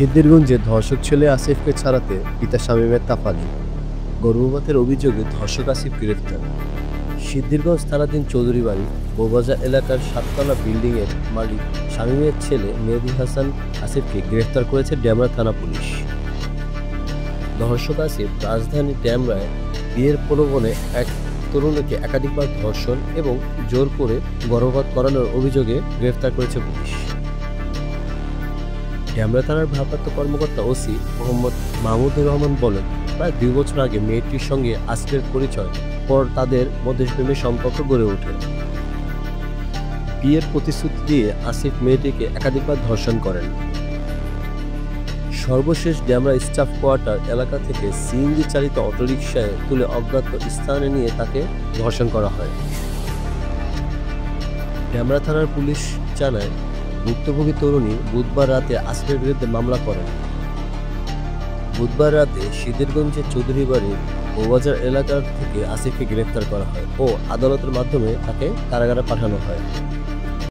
সিদ্ধিরগঞ্জে ধর্ষক ছেলে আসিফকে ছাড়াতে পিতা শামীমের তাফালি। গর্ভপাতের অভিযোগে ধর্ষক আসিফ গ্রেফতার। সিদ্ধিরগঞ্জ থানাধীন চৌধুরী বাড়ি বৌবাজার এলাকার সাততলা বিল্ডিংয়ের মালিক শামীমের ছেলে মেহেদী হাসান আসিফকে গ্রেফতার করেছে ডেমরা থানা পুলিশ। ধর্ষক আসিফ রাজধানী ডেমরায় বিয়ের প্রলোভনে এক তরুণীকে একাধিকবার ধর্ষণ এবং জোর করে গর্ভপাত করানোর অভিযোগে গ্রেফতার করেছে পুলিশ। ডেমরা থানার ভারপ্রাপ্ত কর্মকর্তা ওসি মোহাম্মদ মাহমুদুর রহমান বলেন, প্রায় 2 বছর আগে মেয়েটির সঙ্গে আসিফের পরিচয়, পর তাদের মধ্যে প্রেমের সম্পর্ক গড়ে ওঠে। বিয়ের প্রতিশ্রুতি দিয়ে আসিফ মেয়েটিকে একাধিকবার ধর্ষণ করেন। সর্বশেষ ডেমরা স্টাফ কোয়ার্টার এলাকা থেকে সিএনজি চালিত অটোরিকশায় তুলে অজ্ঞাত স্থানে নিয়ে তাকে ধর্ষণ করা হয়। ডেমরা থানার পুলিশ জানায়, ভুক্তভোগী তরুণী বুধবার রাতে আসিফের বিরুদ্ধে মামলা করেন। বুধবার রাতে সিদ্ধিরগঞ্জের চৌধুরী বাড়ির বৌবাজার এলাকা থেকে আসিফকে গ্রেফতার করা হয় ও আদালতের মাধ্যমে তাকে কারাগারে পাঠানো হয়।